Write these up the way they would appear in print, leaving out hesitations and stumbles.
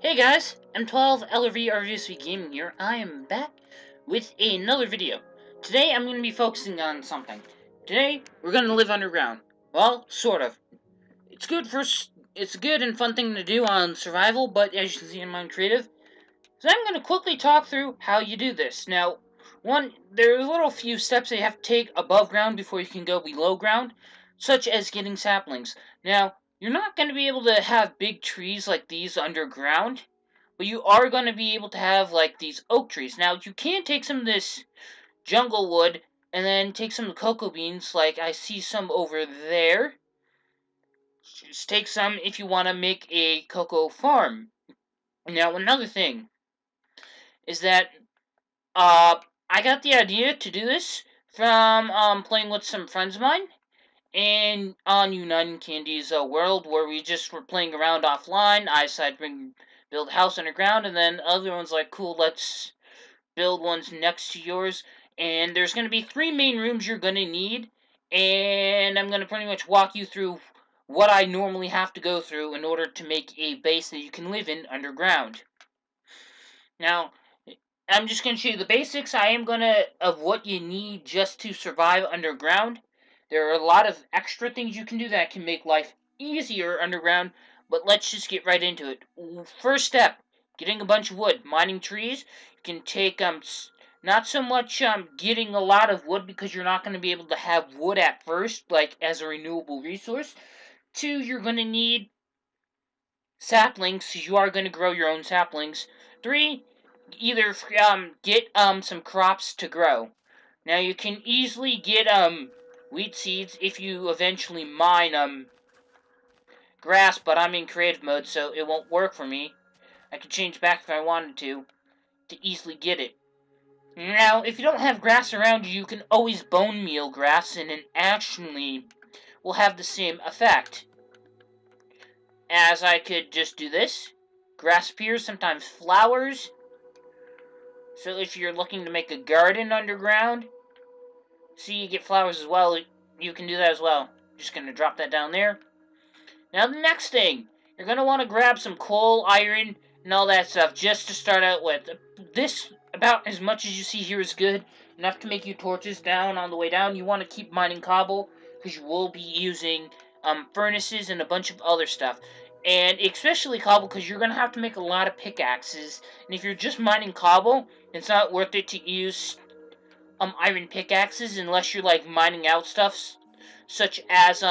Hey guys, M12 LRV RVSV Gaming here. I am back with another video. Today I'm going to be focusing on something. Today we're going to live underground. Well, sort of. It's a good and fun thing to do on survival, but as you can see in my creative. So I'm going to quickly talk through how you do this. Now, there are a little few steps that you have to take above ground before you can go below ground, such as getting saplings. Now, you're not going to be able to have big trees like these underground, but you are going to be able to have like these oak trees. Now you can take some of this jungle wood and then take some of the cocoa beans, like I see some over there. Just take some if you want to make a cocoa farm. Now another thing is that I got the idea to do this from playing with some friends of mine and on United Candy's world, where we just were playing around offline. I decided to build a house underground, and then other ones like, cool, let's build ones next to yours. And there's going to be 3 main rooms you're going to need, and I'm going to pretty much walk you through what I normally have to go through in order to make a base that you can live in underground. Now, I'm just going to show you the basics of what you need just to survive underground. There are a lot of extra things you can do that can make life easier underground, but let's just get right into it. First step, getting a bunch of wood. Mining trees. You can take not so much getting a lot of wood, because you're not going to be able to have wood at first, like as a renewable resource. 2, you're going to need saplings, so you are going to grow your own saplings. 3, either get some crops to grow. Now you can easily get wheat seeds if you eventually mine grass, but I'm in creative mode, so it won't work for me. I could change back if I wanted to easily get it. Now, if you don't have grass around you, you can always bone meal grass, and it actually will have the same effect. As I could just do this. Grass appears, sometimes flowers. So if you're looking to make a garden underground, see, you get flowers as well, you can do that as well. Just going to drop that down there. Now the next thing, you're going to want to grab some coal, iron, and all that stuff just to start out with. This, about as much as you see here, is good enough to make you torches down on the way down. You want to keep mining cobble, because you will be using furnaces and a bunch of other stuff. And especially cobble, because you're going to have to make a lot of pickaxes. And if you're just mining cobble, it's not worth it to use iron pickaxes unless you're like mining out stuff such as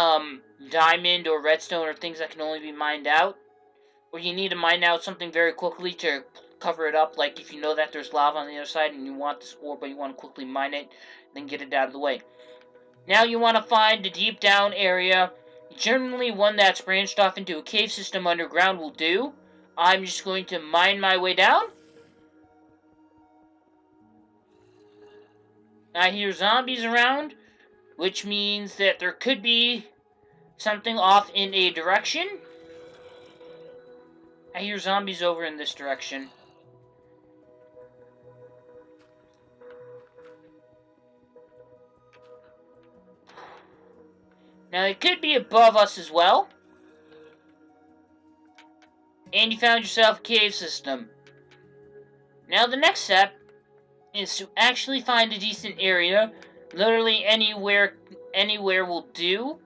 diamond or redstone or things that can only be mined out, or you need to mine out something very quickly to cover it up, like if you know that there's lava on the other side and you want this ore but you want to quickly mine it, then get it out of the way. Now you want to find a deep down area, generally one that's branched off into a cave system underground will do. I'm just going to mine my way down. I hear zombies around, which means that there could be something off in a direction. I hear zombies over in this direction. Now, it could be above us as well. And you found yourself a cave system. Now, the next step is to actually find a decent area. Literally anywhere will do.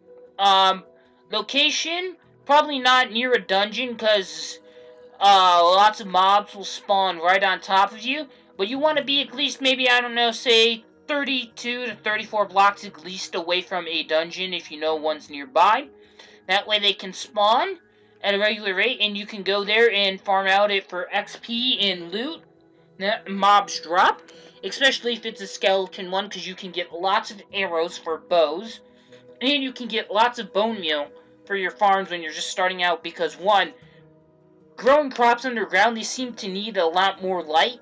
Location, probably not near a dungeon, because lots of mobs will spawn right on top of you. But you want to be at least, maybe, I don't know, say 32 to 34 blocks at least away from a dungeon if you know one's nearby. That way they can spawn at a regular rate, and you can go there and farm out it for XP and loot that mobs drop, especially if it's a skeleton one, because you can get lots of arrows for bows, and you can get lots of bone meal for your farms when you're just starting out, because one, growing crops underground, they seem to need a lot more light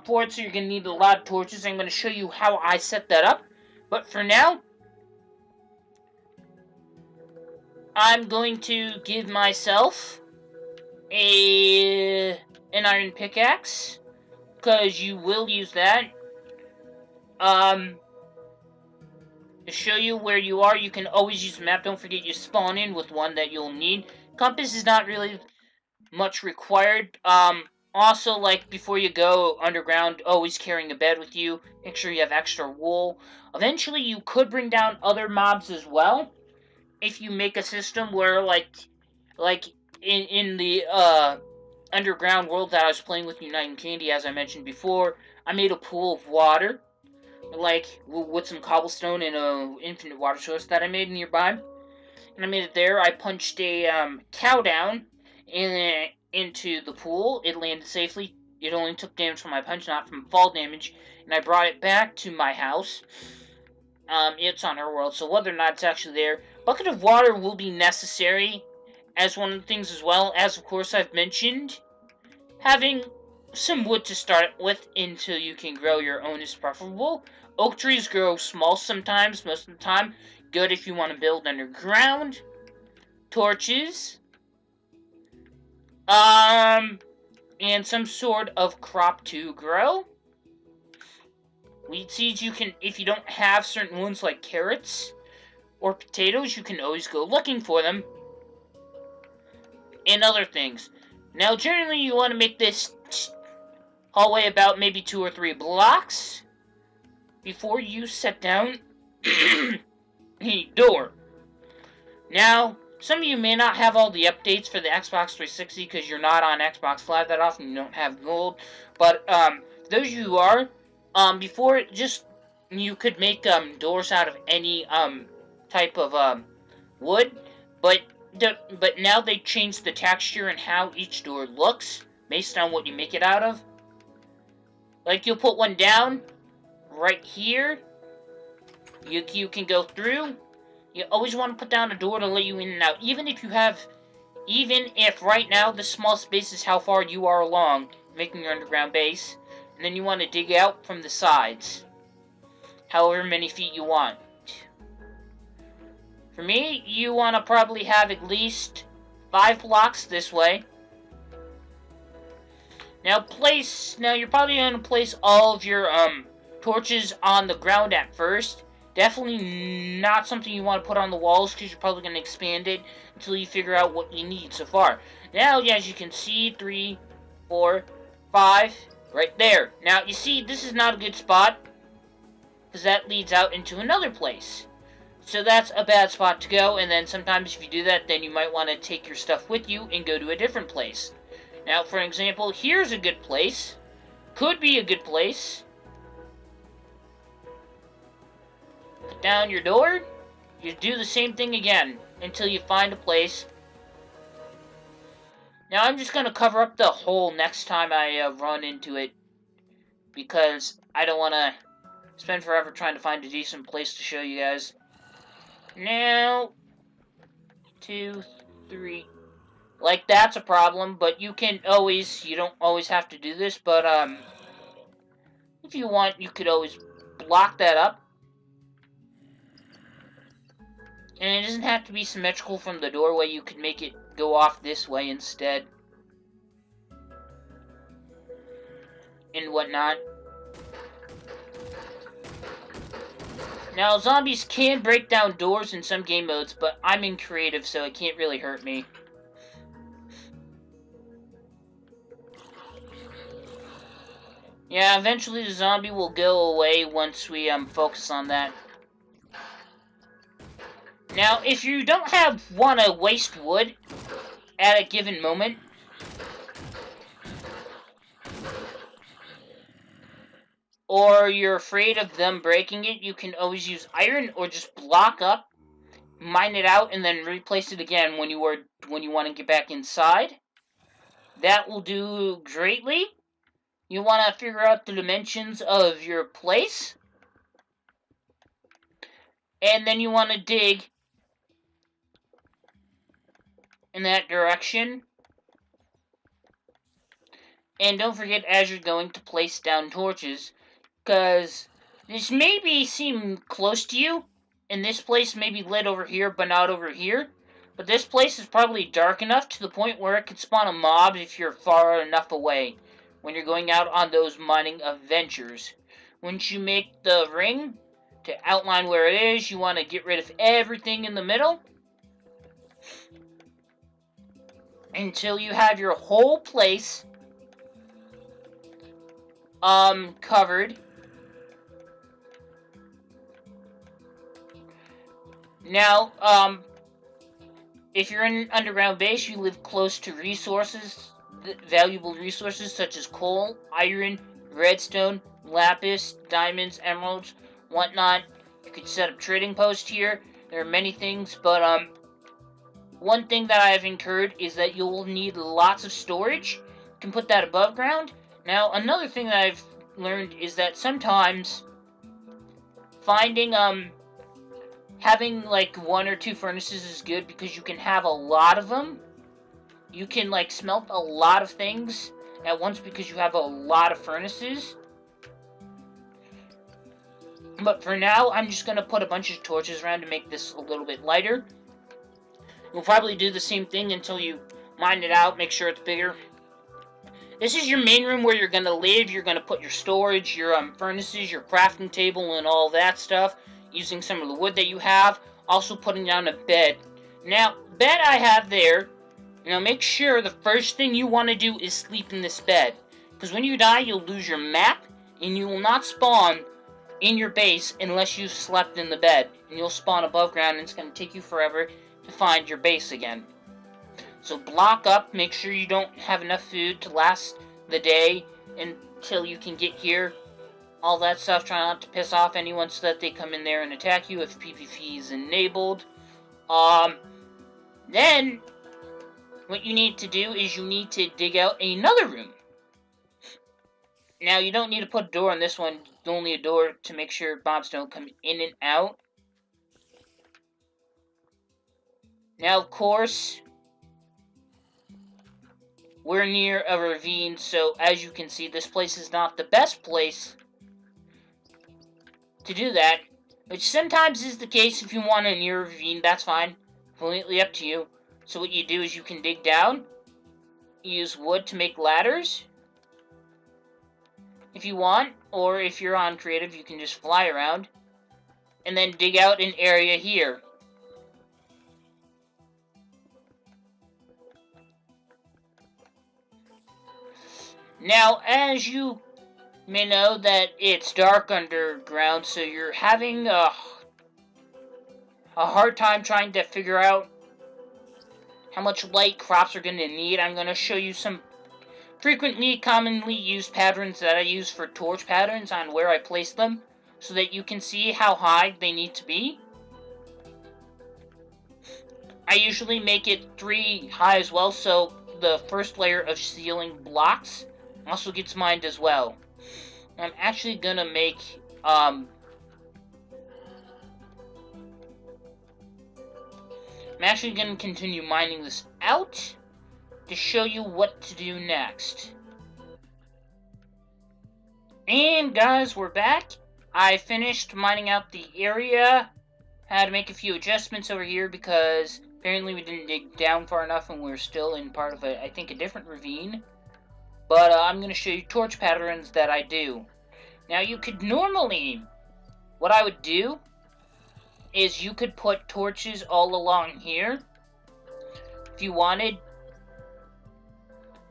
for it, so you're going to need a lot of torches. I'm going to show you how I set that up, but for now, I'm going to give myself an iron pickaxe, because you will use that. To show you where you are, you can always use the map. Don't forget you spawn in with one that you'll need. Compass is not really much required. Also, like, before you go underground, always carrying a bed with you. Make sure you have extra wool. Eventually, you could bring down other mobs as well. If you make a system where, like in the, underground world that I was playing with United Candy, as I mentioned before, I made a pool of water, like, with some cobblestone and a infinite water source that I made nearby. And I made it there. I punched a, cow down into the pool. It landed safely. It only took damage from my punch, not from fall damage. And I brought it back to my house. It's on her world, so whether or not it's actually there, bucket of water will be necessary as one of the things, as well as, of course, I've mentioned, having some wood to start with until you can grow your own is preferable. Oak trees grow small sometimes, most of the time. Good if you want to build underground. Torches. And some sort of crop to grow. Wheat seeds, you can, if you don't have certain ones like carrots or potatoes, you can always go looking for them. And other things. Now, generally, you want to make this hallway about maybe 2 or 3 blocks before you set down a door. Now, some of you may not have all the updates for the Xbox 360 because you're not on Xbox Live that often, you don't have gold, but those of you who are, before, just, you could make doors out of any type of wood, but now they changed the texture and how each door looks based on what you make it out of. Like, you'll put one down right here. You can go through. You always want to put down a door to let you in and out. Even if right now the small space is how far you are along making your underground base, and then you want to dig out from the sides, however many feet you want. For me, you want to probably have at least 5 blocks this way. Now you're probably going to place all of your torches on the ground at first. Definitely not something you want to put on the walls because you're probably going to expand it until you figure out what you need so far. Now, as you can see, 3, 4, 5, right there. Now, you see, this is not a good spot because that leads out into another place. So that's a bad spot to go, and then sometimes if you do that, then you might want to take your stuff with you and go to a different place. Now, for example, here's a good place. Could be a good place. Put down your door. You do the same thing again until you find a place. Now, I'm just going to cover up the hole next time I run into it, because I don't want to spend forever trying to find a decent place to show you guys. Now, 2, 3... Like, that's a problem, but you don't always have to do this, but, if you want, you could always block that up. And it doesn't have to be symmetrical from the doorway, you could make it go off this way instead. And whatnot. Now, zombies can break down doors in some game modes, but I'm in creative, so it can't really hurt me. Yeah, eventually the zombie will go away once we focus on that. Now, if you don't want to waste wood at a given moment, or you're afraid of them breaking it, you can always use iron or just block up, mine it out, and then replace it again when you want to get back inside. That will do greatly. You want to figure out the dimensions of your place. And then you want to dig in that direction. And don't forget, as you're going, to place down torches, because this may seem close to you, and this place may be lit over here, but not over here. But this place is probably dark enough to the point where it could spawn a mob if you're far enough away when you're going out on those mining adventures. Once you make the ring to outline where it is, you want to get rid of everything in the middle. until you have your whole place covered. Now, if you're in an underground base, you live close to resources, valuable resources such as coal, iron, redstone, lapis, diamonds, emeralds, whatnot. You could set up trading posts here. There are many things, but one thing that I've incurred is that you'll need lots of storage. You can put that above ground. Now, another thing that I've learned is that sometimes finding having like 1 or 2 furnaces is good because you can have a lot of them. You can like smelt a lot of things at once because you have a lot of furnaces. But for now, I'm just going to put a bunch of torches around to make this a little bit lighter. You'll probably do the same thing until you mine it out, make sure it's bigger. This is your main room where you're going to live. You're going to put your storage, your furnaces, your crafting table, and all that stuff, using some of the wood that you have. Also putting down a bed. Now, bed I have there. Now, make sure the first thing you want to do is sleep in this bed. Because when you die, you'll lose your map, and you will not spawn in your base unless you slept in the bed. And you'll spawn above ground, and it's going to take you forever to find your base again. So block up, make sure you don't have enough food to last the day until you can get here. All that stuff, try not to piss off anyone so that they come in there and attack you if PvP is enabled. Then, what you need to do is you need to dig out another room. Now, you don't need to put a door on this one, only a door to make sure mobs don't come in and out. Now, of course, we're near a ravine, so as you can see, this place is not the best place to do that, which sometimes is the case if you want a near ravine, that's fine, completely up to you. So what you do is you can dig down, use wood to make ladders, if you want, or if you're on creative, you can just fly around, and then dig out an area here. Now, as you may know that it's dark underground, so you're having a hard time trying to figure out how much light crops are going to need. I'm going to show you some frequently, commonly used patterns that I use for torch patterns on where I place them, so that you can see how high they need to be. I usually make it 3 high as well, so the first layer of ceiling blocks also gets mined as well. I'm actually gonna make, I'm actually gonna continue mining this out to show you what to do next. And guys, we're back. I finished mining out the area. Had to make a few adjustments over here because apparently we didn't dig down far enough and we're still in part of I think a different ravine. But I'm going to show you torch patterns that I do. Now you could normally, what I would do is you could put torches all along here if you wanted.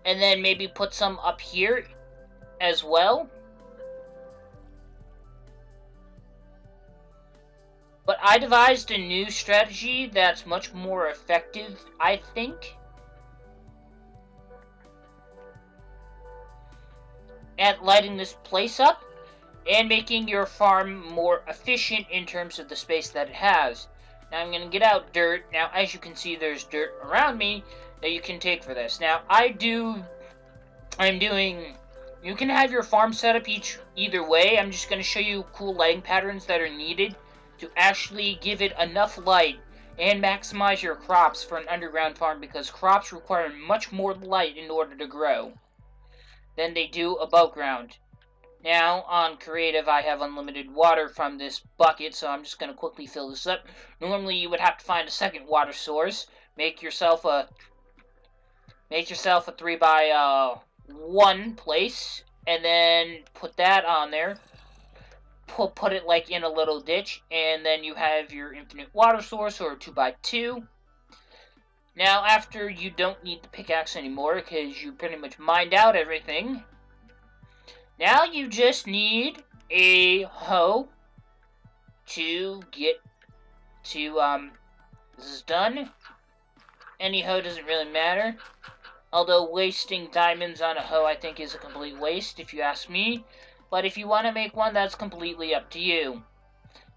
And then maybe put some up here as well. But I devised a new strategy that's much more effective, I think, at lighting this place up and making your farm more efficient in terms of the space that it has. Now I'm going to get out dirt. Now as you can see, there's dirt around me that you can take for this. Now you can have your farm set up either way. I'm just going to show you cool lighting patterns that are needed to actually give it enough light and maximize your crops for an underground farm, because crops require much more light in order to grow than they do above ground. Now, on creative, I have unlimited water from this bucket, so I'm just going to quickly fill this up. Normally, you would have to find a second water source. Make yourself a 3 by 1 place, and then put that on there. Put it like in a little ditch, and then you have your infinite water source, or 2 by 2. Now, after you don't need the pickaxe anymore because you pretty much mined out everything, now you just need a hoe to get to, this is done. Any hoe doesn't really matter. Although wasting diamonds on a hoe I think is a complete waste if you ask me. But if you want to make one, that's completely up to you.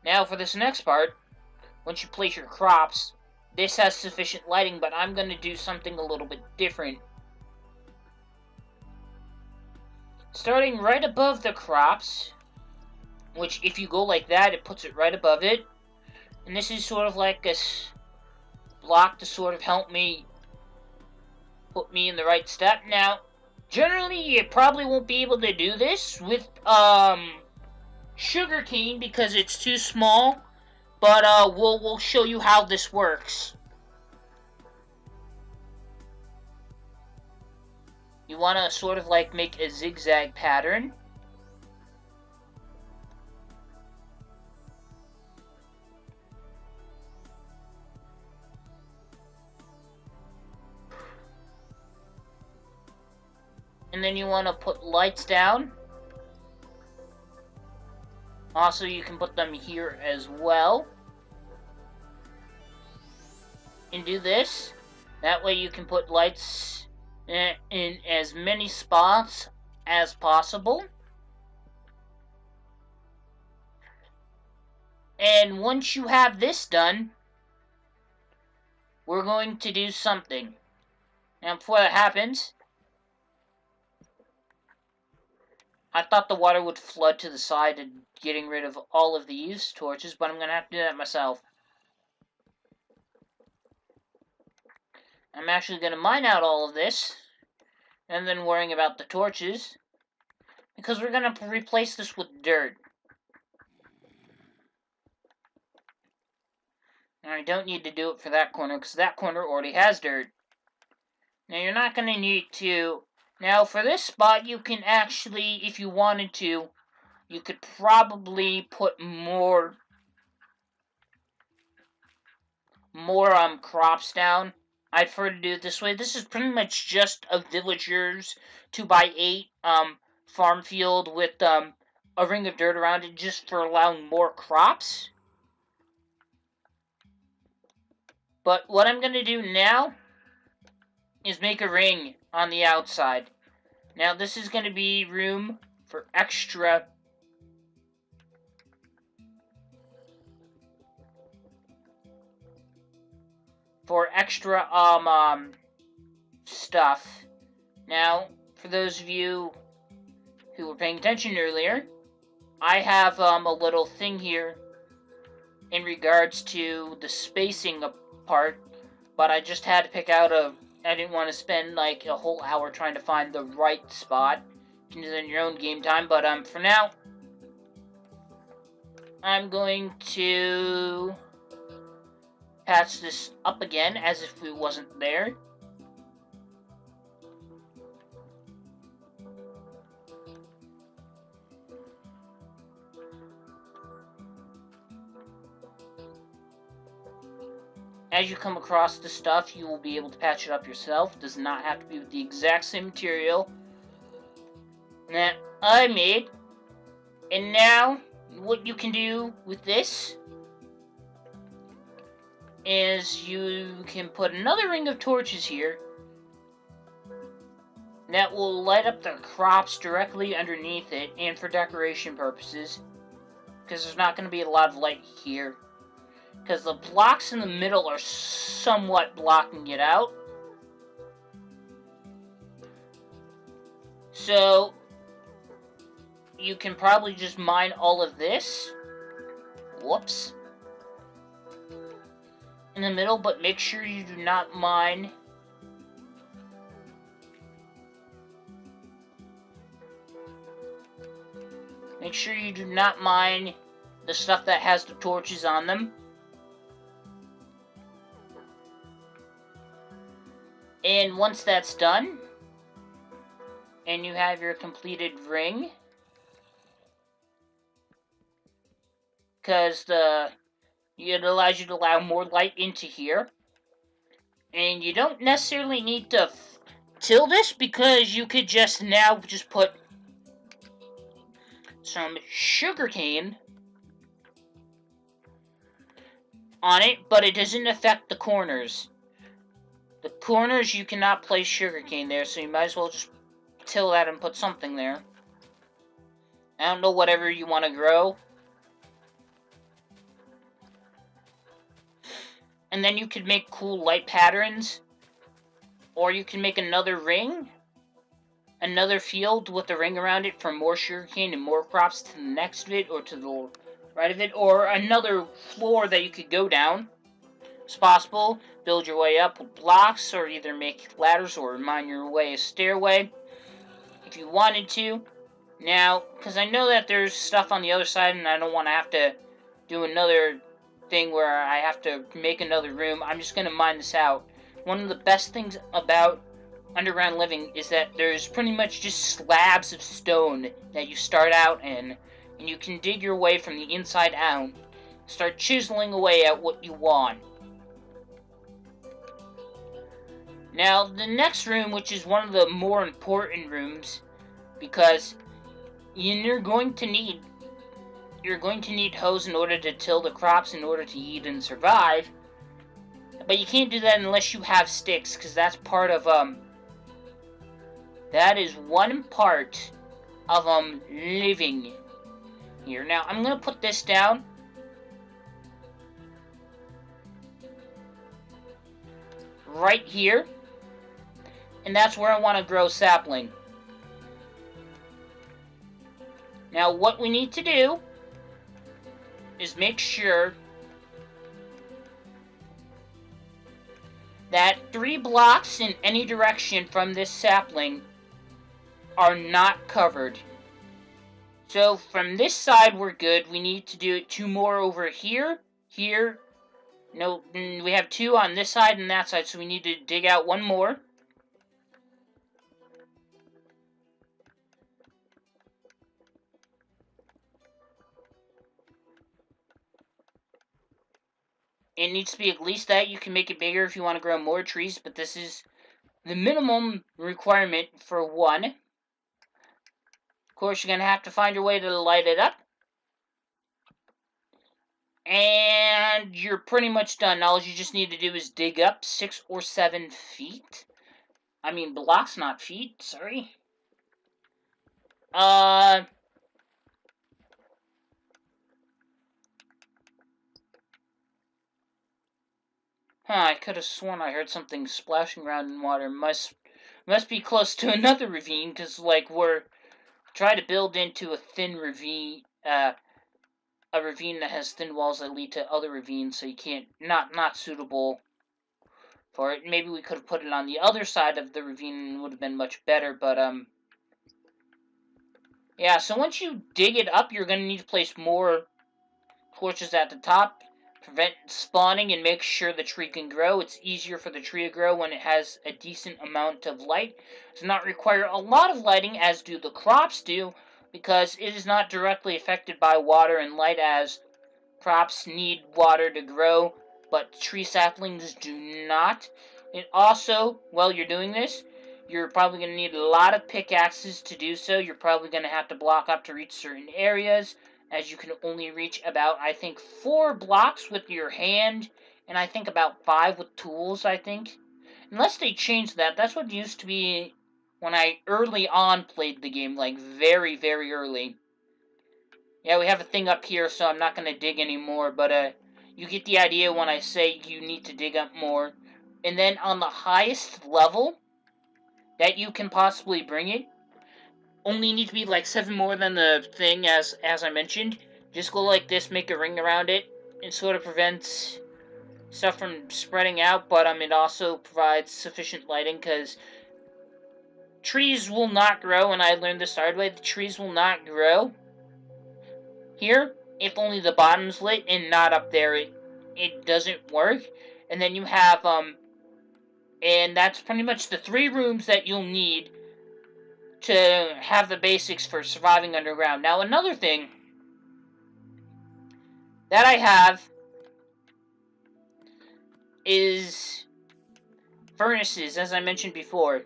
Now for this next part, once you place your crops, this has sufficient lighting, but I'm going to do something a little bit different. Starting right above the crops, which if you go like that, it puts it right above it. And this is sort of like a block to sort of help me put me in the right step. Now, generally, you probably won't be able to do this with sugarcane because it's too small. But we'll show you how this works. You want to sort of like make a zigzag pattern. And then you want to put lights down. Also, you can put them here as well. And do this. That way you can put lights in as many spots as possible. And once you have this done, we're going to do something. Now, before that happens, I thought the water would flood to the side and getting rid of all of these torches, but I'm going to have to do that myself. I'm actually going to mine out all of this, and then worrying about the torches, because we're going to replace this with dirt. And I don't need to do it for that corner, because that corner already has dirt. Now, you're not going to need to... Now, for this spot, you can actually, if you wanted to, you could probably put more crops down. I'd prefer to do it this way. This is pretty much just a villager's 2x8 farm field with a ring of dirt around it just for allowing more crops. But what I'm going to do now is make a ring on the outside. Now this is going to be room for extra stuff. Now, for those of you who were paying attention earlier, I have a little thing here in regards to the spacing apart, but I just had to pick out I didn't want to spend like a whole hour trying to find the right spot. You can do that in your own game time, but for now, I'm going to patch this up again as if it wasn't there. As you come across the stuff, you will be able to patch it up yourself. It does not have to be with the exact same material that I made. And now, what you can do with this is you can put another ring of torches here that will light up the crops directly underneath it and for decoration purposes, because there's not going to be a lot of light here. Because the blocks in the middle are somewhat blocking it out. So, you can probably just mine all of this. Whoops. In the middle, but make sure you do not mine make sure you do not mine the stuff that has the torches on them. And once that's done, and you have your completed ring, because it allows you to allow more light into here, And you don't necessarily need to till this, because you could just now just put some sugarcane on it, but it doesn't affect the corners. The corners, you cannot place sugarcane there, so you might as well just till that and put something there. I don't know, whatever you want to grow. And then you could make cool light patterns. Or you can make another ring. Another field with a ring around it for more sugarcane and more crops to the next of it, or to the right of it. Or another floor that you could go down. It's possible. Build your way up with blocks, or either make ladders or mine your way a stairway if you wanted to. Now, because I know that there's stuff on the other side, and I don't want to have to do another thing where I have to make another room, I'm just going to mine this out. One of the best things about underground living is that there's pretty much just slabs of stone that you start out in, and you can dig your way from the inside out, start chiseling away at what you want. Now, the next room, which is one of the more important rooms, because you're going to need hoes in order to till the crops, in order to eat and survive. But you can't do that unless you have sticks, because that's part of that is one part of living here. Now I'm gonna put this down. Right here. And that's where I want to grow sapling. Now what we need to do is make sure that 3 blocks in any direction from this sapling are not covered. So from this side we're good. We need to do it 2 more over here, here. No, we have 2 on this side and that side, so we need to dig out 1 more. It needs to be at least that. You can make it bigger if you want to grow more trees, but this is the minimum requirement for 1. Of course, you're going to have to find your way to light it up. And you're pretty much done. All you just need to do is dig up 6 or 7 feet. I mean, blocks, not feet. Sorry. I could have sworn I heard something splashing around in water. Must be close to another ravine, because, like, we're trying to build into a thin ravine, a ravine that has thin walls that lead to other ravines, so you can't, not suitable for it. Maybe we could have put it on the other side of the ravine and it would have been much better, but, yeah, so once you dig it up, you're going to need to place more torches at the top, prevent spawning, and make sure the tree can grow. It's easier for the tree to grow when it has a decent amount of light. It does not require a lot of lighting, as do the crops do, because it is not directly affected by water and light, as crops need water to grow, but tree saplings do not. And also, while you're doing this, you're probably going to need a lot of pickaxes to do so. You're probably going to have to block up to reach certain areas, as you can only reach about, I think, 4 blocks with your hand, and I think about 5 with tools, I think. Unless they changed that. That's what used to be when I early on played the game, like very, very early. Yeah, we have a thing up here, so I'm not going to dig anymore, but you get the idea when I say you need to dig up more. And then on the highest level that you can possibly bring it, only need to be like 7 more than the thing, as I mentioned. Just go like this, make a ring around it. It sort of prevents stuff from spreading out, but it also provides sufficient lighting, because trees will not grow, and I learned this the hard way. The trees will not grow here if only the bottom's lit and not up there. It doesn't work. And then you have and that's pretty much the 3 rooms that you'll need to have the basics for surviving underground. Now, another thing that I have is furnaces, as I mentioned before.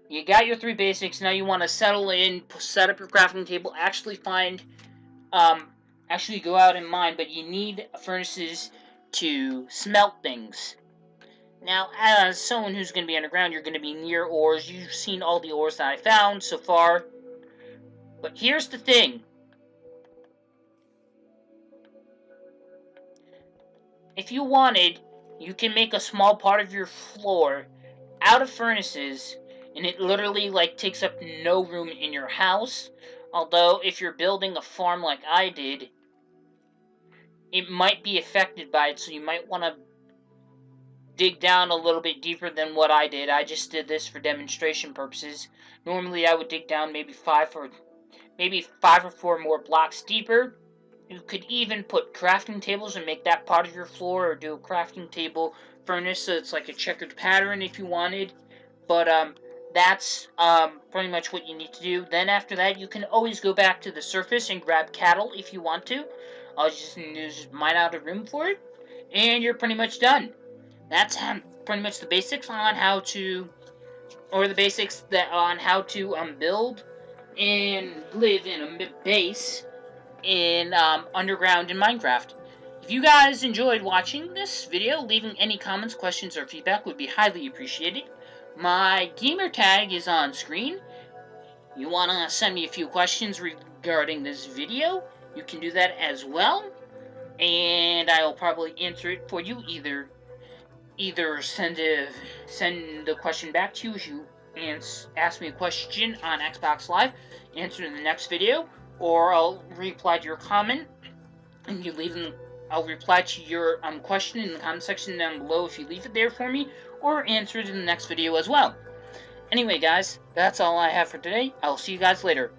You got your 3 basics, now you want to settle in, set up your crafting table, actually go out and mine, but you need furnaces to smelt things. Now, as someone who's going to be underground, you're going to be near ores. You've seen all the ores that I found so far. But here's the thing. If you wanted, you can make a small part of your floor out of furnaces, and it literally, like, takes up no room in your house. Although, if you're building a farm like I did, it might be affected by it, so you might want to dig down a little bit deeper than what I did. I just did this for demonstration purposes. Normally, I would dig down maybe 5 or 4 more blocks deeper. You could even put crafting tables and make that part of your floor, or do a crafting table furnace so it's like a checkered pattern if you wanted. But that's pretty much what you need to do. Then after that, you can always go back to the surface and grab cattle if you want to. I'll just mine out a room for it, and you're pretty much done. That's pretty much the basics on how to, build and live in a base in underground in Minecraft. If you guys enjoyed watching this video, leaving any comments, questions, or feedback would be highly appreciated. My gamer tag is on screen. You want to send me a few questions regarding this video, you can do that as well, and I will probably answer it for you. Either send the question back to you if you ask me a question on Xbox Live, answer in the next video, or I'll reply to your comment, and I'll reply to your question in the comment section down below if you leave it there for me, or answer it in the next video as well. Anyway, guys, that's all I have for today. I'll see you guys later.